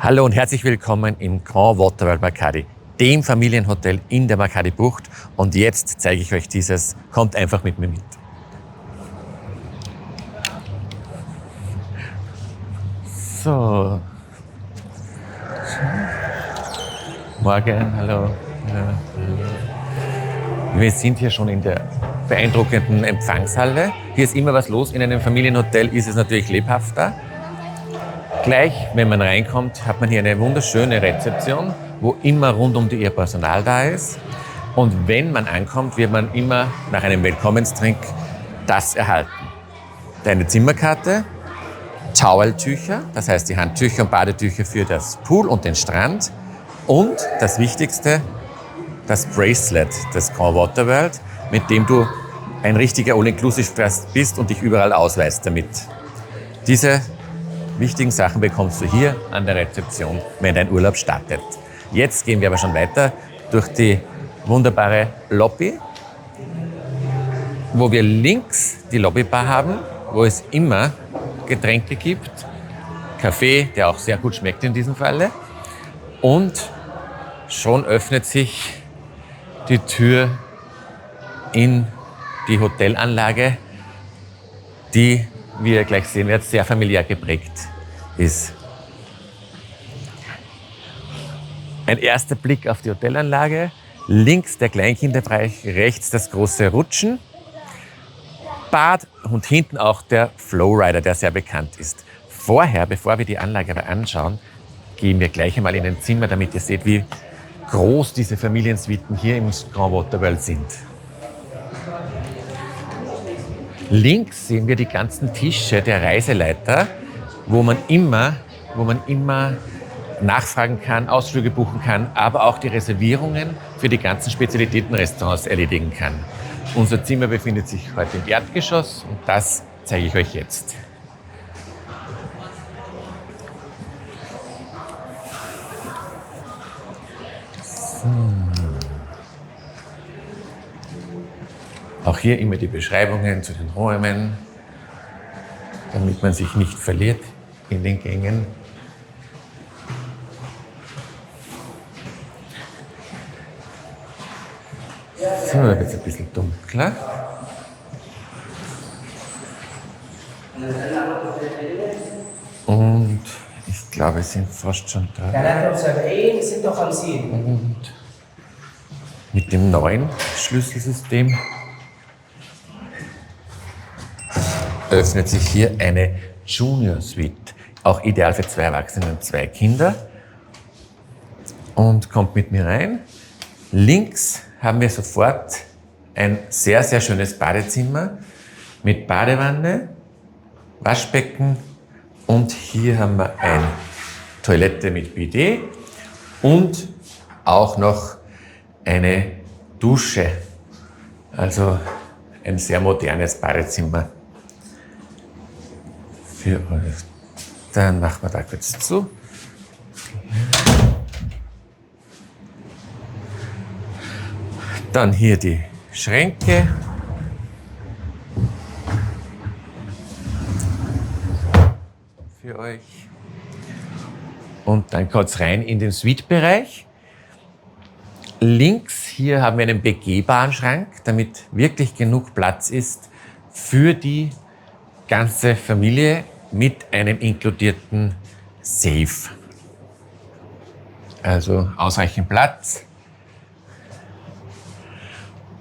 Hallo und herzlich willkommen im Grand Waterworld Makati, dem Familienhotel in der Makati-Bucht. Und jetzt zeige ich euch dieses. Kommt einfach mit mir mit. So. Morgen, hallo. Wir sind hier schon in der beeindruckenden Empfangshalle. Hier ist immer was los. In einem Familienhotel ist es natürlich lebhafter. Gleich, wenn man reinkommt, hat man hier eine wunderschöne Rezeption, wo immer rund um die Uhr Personal da ist. Und wenn man ankommt, wird man immer nach einem Willkommenstrink das erhalten. Deine Zimmerkarte, Toweltücher, das heißt die Handtücher und Badetücher für das Pool und den Strand. Und das Wichtigste, das Bracelet des Grand Waterworld, mit dem du ein richtiger All-Inclusive-Gast bist und dich überall ausweist damit. Diese wichtigen Sachen bekommst du hier an der Rezeption, wenn dein Urlaub startet. Jetzt gehen wir aber schon weiter durch die wunderbare Lobby, wo wir links die Lobbybar haben, wo es immer Getränke gibt. Kaffee, der auch sehr gut schmeckt in diesem Falle. Und schon öffnet sich die Tür in die Hotelanlage, die, wie ihr gleich sehen werdet, sehr familiär geprägt ist. Ein erster Blick auf die Hotelanlage. Links der Kleinkinderbereich, rechts das große Rutschen. Bad und hinten auch der Flowrider, der sehr bekannt ist. Vorher, bevor wir die Anlage aber anschauen, gehen wir gleich einmal in ein Zimmer, damit ihr seht, wie groß diese Familiensuiten hier im Grand Waterworld sind. Links sehen wir die ganzen Tische der Reiseleiter, wo man immer nachfragen kann, Ausflüge buchen kann, aber auch die Reservierungen für die ganzen Spezialitätenrestaurants erledigen kann. Unser Zimmer befindet sich heute im Erdgeschoss und das zeige ich euch jetzt. Auch hier immer die Beschreibungen zu den Räumen, damit man sich nicht verliert in den Gängen. So, da wird es ein bisschen dunkler. Und ich glaube, wir sind fast schon da. Und mit dem neuen Schlüsselsystem öffnet sich hier eine Junior Suite, auch ideal für 2 Erwachsene und 2 Kinder. Und kommt mit mir rein. Links haben wir sofort ein sehr, sehr schönes Badezimmer mit Badewanne, Waschbecken und hier haben wir eine Toilette mit Bidet und auch noch eine Dusche. Also ein sehr modernes Badezimmer für euch. Dann machen wir da kurz zu. Dann hier die Schränke. Für euch. Und dann geht es rein in den Suite-Bereich. Links hier haben wir einen begehbaren Schrank, damit wirklich genug Platz ist für die ganze Familie mit einem inkludierten Safe. Also ausreichend Platz.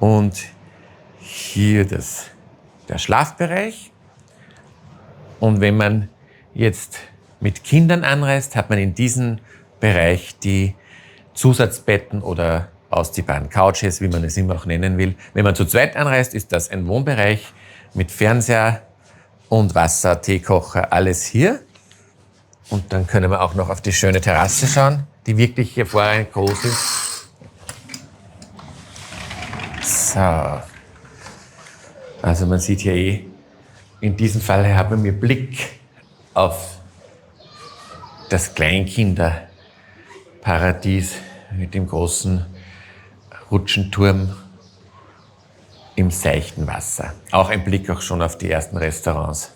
Und hier der Schlafbereich. Und wenn man jetzt mit Kindern anreist, hat man in diesem Bereich die Zusatzbetten oder ausziehbaren Couches, wie man es immer auch nennen will. Wenn man zu zweit anreist, ist das ein Wohnbereich mit Fernseher und Wasser, Teekocher, alles hier. Und dann können wir auch noch auf die schöne Terrasse schauen, die wirklich hervorragend groß ist. So. Also man sieht hier in diesem Fall haben wir Blick auf das Kleinkinderparadies mit dem großen Rutschenturm im seichten Wasser. Auch ein Blick auch schon auf die ersten Restaurants.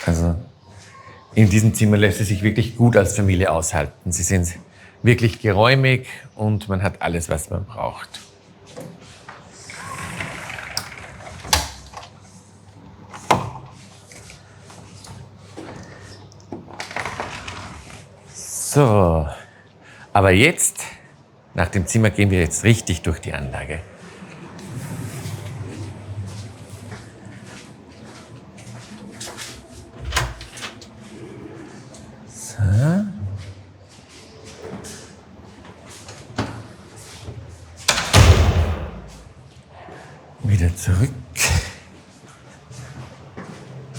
Also in diesem Zimmer lässt es sich wirklich gut als Familie aushalten. Sie sind wirklich geräumig und man hat alles, was man braucht. So, aber jetzt, nach dem Zimmer, gehen wir jetzt richtig durch die Anlage. So. Wieder zurück.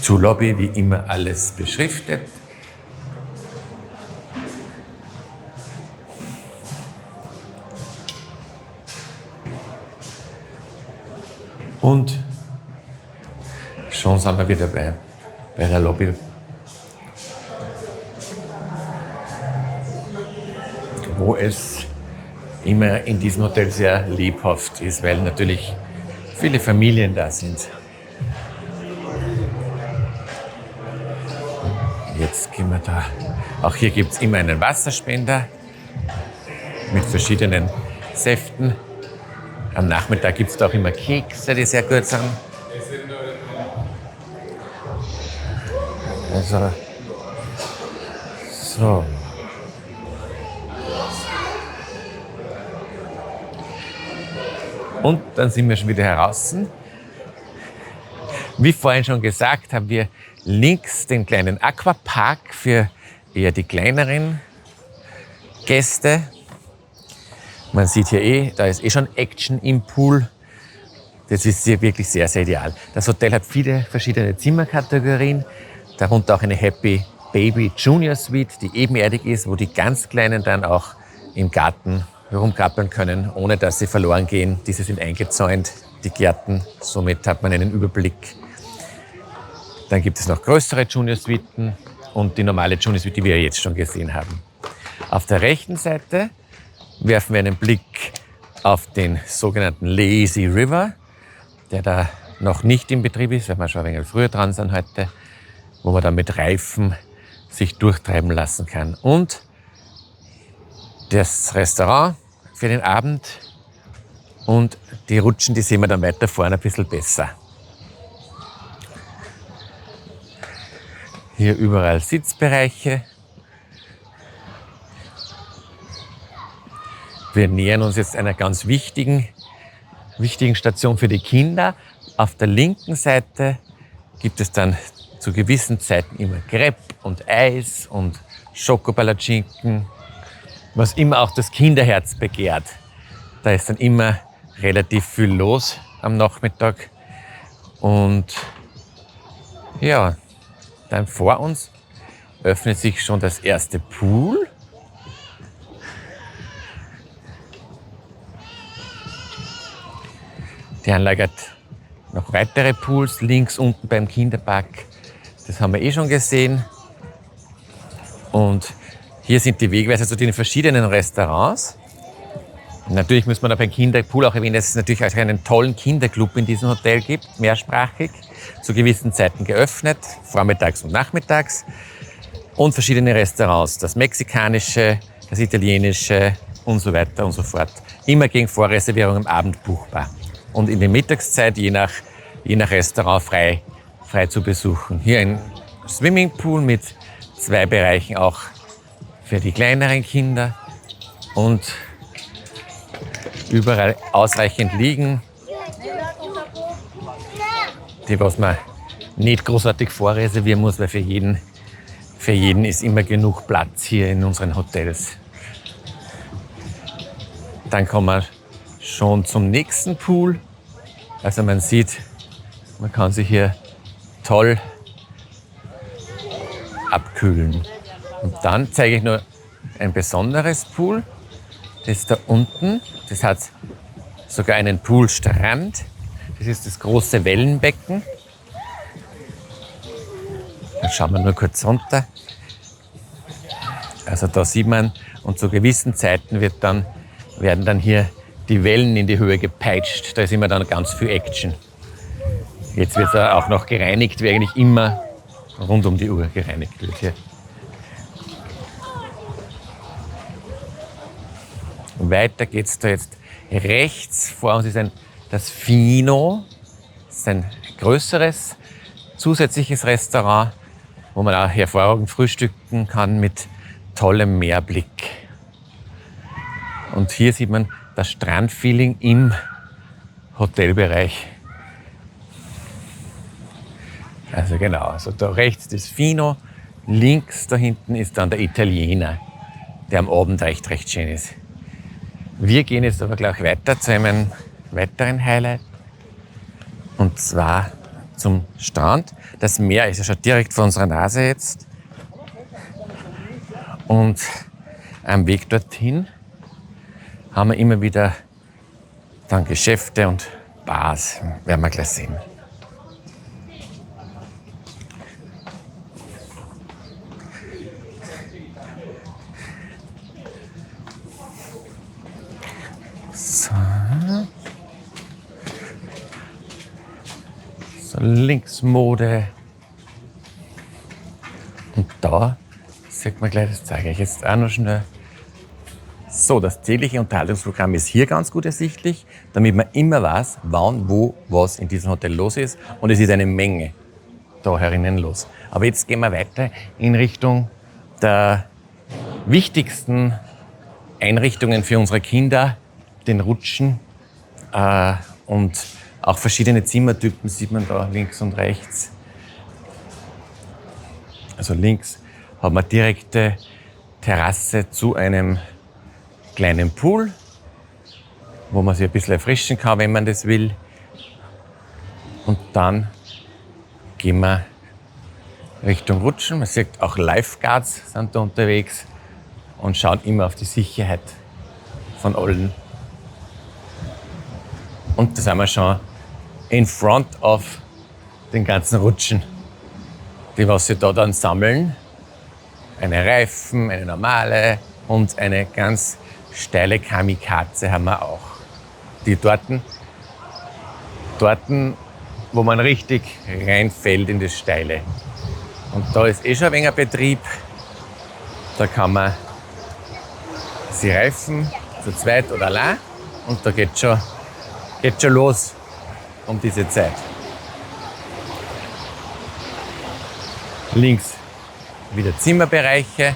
Zur Lobby, wie immer alles beschriftet. Und schon sind wir wieder bei der Lobby. Wo es immer in diesem Hotel sehr lebhaft ist, weil natürlich viele Familien da sind. Jetzt gehen wir da. Auch hier gibt es immer einen Wasserspender mit verschiedenen Säften. Am Nachmittag gibt es da auch immer Kekse, die sehr gut sind. Also, so. Und dann sind wir schon wieder heraus. Wie vorhin schon gesagt, haben wir links den kleinen Aquapark für eher die kleineren Gäste. Man sieht hier da ist schon Action im Pool. Das ist hier wirklich sehr, sehr ideal. Das Hotel hat viele verschiedene Zimmerkategorien, darunter auch eine Happy Baby Junior Suite, die ebenerdig ist, wo die ganz Kleinen dann auch im Garten herumkrabbeln können, ohne dass sie verloren gehen. Diese sind eingezäunt, die Gärten, somit hat man einen Überblick. Dann gibt es noch größere Junior Suiten und die normale Junior Suite, die wir jetzt schon gesehen haben. Auf der rechten Seite werfen wir einen Blick auf den sogenannten Lazy River, der da noch nicht in Betrieb ist, weil wir schon ein wenig früher dran sind heute, wo man dann mit Reifen sich durchtreiben lassen kann. Und das Restaurant für den Abend und die Rutschen, die sehen wir dann weiter vorne ein bisschen besser. Hier überall Sitzbereiche. Wir nähern uns jetzt einer ganz wichtigen Station für die Kinder. Auf der linken Seite gibt es dann zu gewissen Zeiten immer Crepe und Eis und Schokopalatschinken, was immer auch das Kinderherz begehrt. Da ist dann immer relativ viel los am Nachmittag. Und ja, dann vor uns öffnet sich schon das erste Pool. Die Anlage hat noch weitere Pools, links unten beim Kinderpark. Das haben wir eh schon gesehen. Und hier sind die Wegweiser zu den verschiedenen Restaurants. Natürlich muss man da beim Kinderpool auch erwähnen, dass es natürlich auch einen tollen Kinderclub in diesem Hotel gibt, mehrsprachig, zu gewissen Zeiten geöffnet, vormittags und nachmittags. Und verschiedene Restaurants, das mexikanische, das italienische und so weiter und so fort. Immer gegen Vorreservierung am Abend buchbar. Und in der Mittagszeit je nach Restaurant frei zu besuchen. Hier ein Swimmingpool mit 2 Bereichen auch für die kleineren Kinder und überall ausreichend liegen, die was man nicht großartig vorreservieren muss, weil für jeden ist immer genug Platz hier in unseren Hotels. Dann kommen wir schon zum nächsten Pool. Also man sieht, man kann sich hier toll abkühlen. Und dann zeige ich nur ein besonderes Pool. Das ist da unten. Das hat sogar einen Poolstrand. Das ist das große Wellenbecken. Dann schauen wir nur kurz runter. Also da sieht man, und zu gewissen Zeiten werden dann hier die Wellen in die Höhe gepeitscht. Da ist immer dann ganz viel Action. Jetzt wird er auch noch gereinigt, wie eigentlich immer rund um die Uhr gereinigt wird hier. Weiter geht's da jetzt. Rechts vor uns ist das Fino. Das ist ein größeres, zusätzliches Restaurant, wo man auch hervorragend frühstücken kann mit tollem Meerblick. Und hier sieht man das Strandfeeling im Hotelbereich. Also genau, also da rechts das Fino, links da hinten ist dann der Italiener, der am Abend recht schön ist. Wir gehen jetzt aber gleich weiter zu einem weiteren Highlight. Und zwar zum Strand. Das Meer ist ja schon direkt vor unserer Nase jetzt. Und am Weg dorthin haben wir immer wieder dann Geschäfte und Bars. Werden wir gleich sehen. So, Linksmode. Und da sieht man gleich, das zeige ich jetzt auch noch schnell. So, das tägliche Unterhaltungsprogramm ist hier ganz gut ersichtlich, damit man immer weiß, wann, wo, was in diesem Hotel los ist. Und es ist eine Menge da herinnen los. Aber jetzt gehen wir weiter in Richtung der wichtigsten Einrichtungen für unsere Kinder, den Rutschen und auch verschiedene Zimmertypen sieht man da links und rechts. Also links haben wir direkte Terrasse zu einem kleinen Pool, wo man sich ein bisschen erfrischen kann, wenn man das will. Und dann gehen wir Richtung Rutschen. Man sieht auch Lifeguards sind da unterwegs und schauen immer auf die Sicherheit von allen. Und da sind wir schon in front of den ganzen Rutschen, die was sie da dann sammeln. Eine Reifen, eine normale und eine ganz steile Kamikaze haben wir auch. Die dort, wo man richtig reinfällt in das Steile. Und da ist schon ein wenig ein Betrieb. Da kann man sie reifen, zu zweit oder allein. Und da geht schon los um diese Zeit. Links wieder Zimmerbereiche.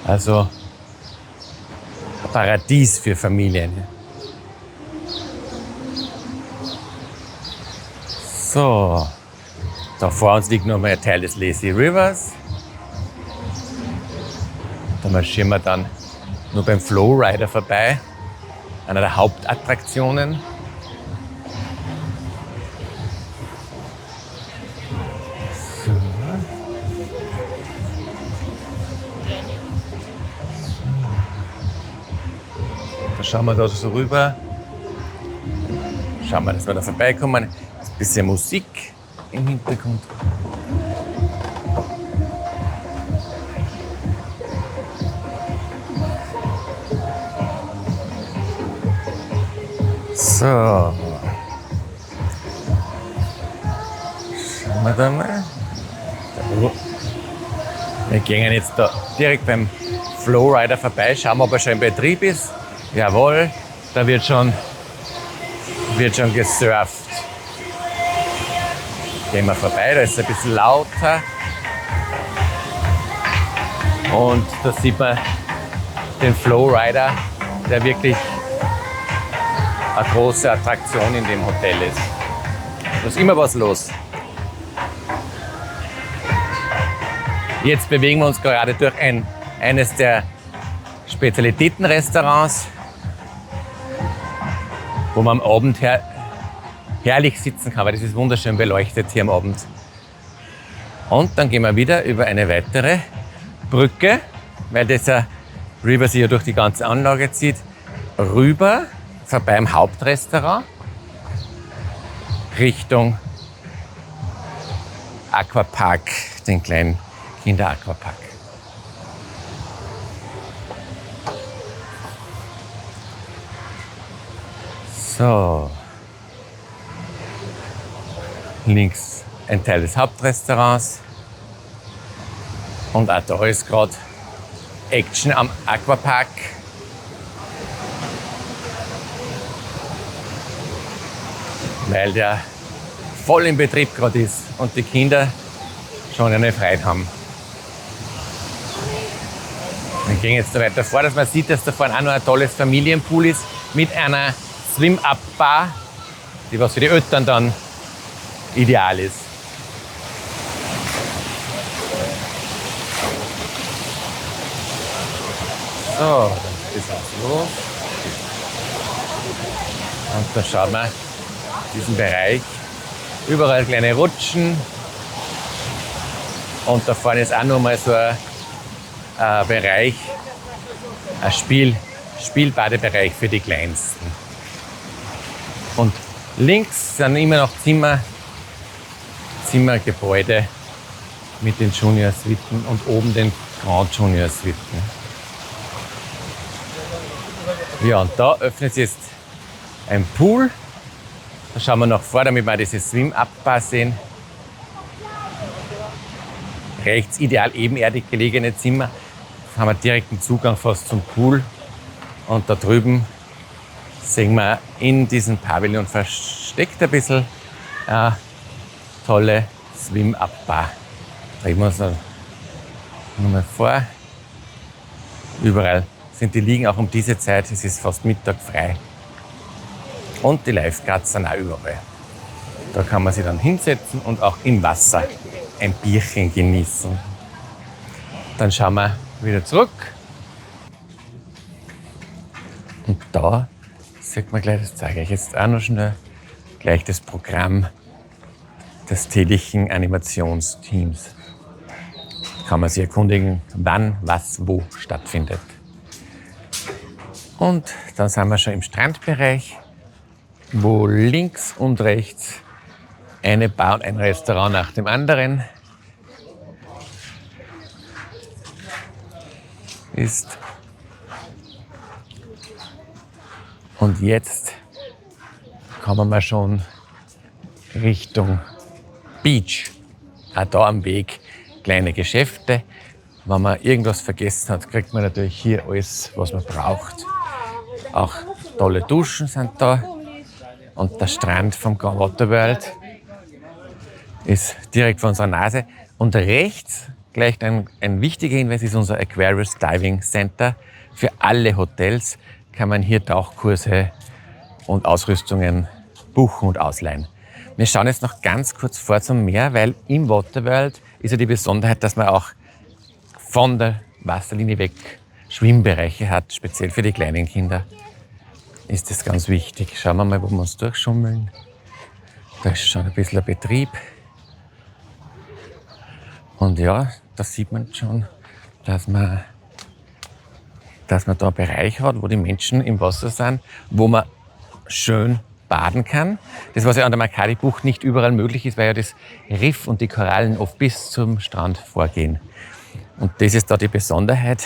Also ein Paradies für Familien. So, da vor uns liegt noch mal ein Teil des Lazy Rivers. Da marschieren wir dann nur beim Flowrider vorbei, einer der Hauptattraktionen. So. Da schauen wir da so rüber. Schauen wir, dass wir da vorbeikommen. Ein bisschen Musik im Hintergrund. So. Schauen wir da mal. Wir gehen jetzt da direkt beim Flowrider vorbei, schauen, ob er schon in Betrieb ist. Jawohl, da wird schon gesurft. Gehen wir vorbei, da ist es ein bisschen lauter. Und da sieht man den Flowrider, der wirklich eine große Attraktion in dem Hotel ist. Da ist immer was los. Jetzt bewegen wir uns gerade durch eines der Spezialitätenrestaurants, wo man am Abend herrlich sitzen kann, weil das ist wunderschön beleuchtet hier am Abend. Und dann gehen wir wieder über eine weitere Brücke, weil dieser River sich ja durch die ganze Anlage zieht, rüber, vorbei am Hauptrestaurant, Richtung Aquapark, den kleinen Kinder-Aquapark. So. Links ein Teil des Hauptrestaurants. Und auch da ist gerade Action am Aquapark. Weil der voll im Betrieb gerade ist und die Kinder schon eine Freude haben. Wir gehen jetzt da weiter vor, dass man sieht, dass da vorne auch noch ein tolles Familienpool ist mit einer Swim-Up-Bar, die was für die Eltern dann ideal ist. So, dann ist es los. Und da schauen wir diesen Bereich. Überall kleine Rutschen. Und da vorne ist auch noch mal so ein Bereich, ein Spielbadebereich für die Kleinsten. Und links sind immer noch Zimmergebäude mit den Junior-Suiten und oben den Grand Junior-Suiten. Ja, und da öffnet sich jetzt ein Pool. Da schauen wir nach vor, damit wir diese Swim-Up-Bar sehen. Rechts ideal ebenerdig gelegene Zimmer. Da haben wir direkten Zugang fast zum Pool. Und da drüben sehen wir in diesem Pavillon versteckt ein bisschen eine tolle Swim-Up-Bar. Drehen wir uns noch mal vor. Überall sind die Liegen auch um diese Zeit. Es ist fast Mittag frei. Und die Lifeguards sind auch überall. Da kann man sich dann hinsetzen und auch im Wasser ein Bierchen genießen. Dann schauen wir wieder zurück. Und da sieht man gleich, das zeige ich jetzt auch noch schnell, gleich das Programm des täglichen Animationsteams. Kann man sich erkundigen, wann, was, wo stattfindet. Und dann sind wir schon im Strandbereich, wo links und rechts eine Bar und ein Restaurant nach dem anderen ist. Und jetzt kommen wir schon Richtung Beach. Auch da am Weg kleine Geschäfte. Wenn man irgendwas vergessen hat, kriegt man natürlich hier alles, was man braucht. Auch tolle Duschen sind da. Und der Strand vom Grand Waterworld ist direkt vor unserer Nase. Und rechts, gleich ein wichtiger Hinweis, ist unser Aquarius Diving Center. Für alle Hotels kann man hier Tauchkurse und Ausrüstungen buchen und ausleihen. Wir schauen jetzt noch ganz kurz vor zum Meer, weil im Waterworld ist ja die Besonderheit, dass man auch von der Wasserlinie weg Schwimmbereiche hat, speziell für die kleinen Kinder. Ist das ganz wichtig. Schauen wir mal, wo wir uns durchschummeln. Da ist schon ein bisschen ein Betrieb. Und ja, da sieht man schon, dass man da einen Bereich hat, wo die Menschen im Wasser sind, wo man schön baden kann. Das, was ja an der Makati-Bucht nicht überall möglich ist, weil ja das Riff und die Korallen oft bis zum Strand vorgehen. Und das ist da die Besonderheit,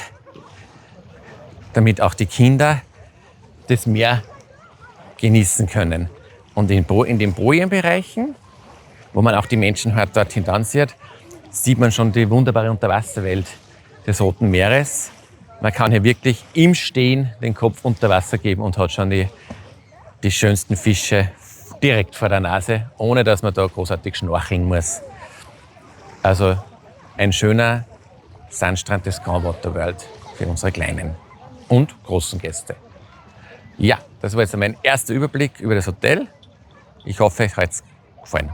damit auch die Kinder das Meer genießen können. Und in den Bojenbereichen, wo man auch die Menschen halt dorthin dann sieht man schon die wunderbare Unterwasserwelt des Roten Meeres. Man kann hier wirklich im Stehen den Kopf unter Wasser geben und hat schon die schönsten Fische direkt vor der Nase, ohne dass man da großartig schnorcheln muss. Also ein schöner Sandstrand des Grand Waterworld für unsere kleinen und großen Gäste. Ja, das war jetzt mein erster Überblick über das Hotel. Ich hoffe, euch hat es gefallen.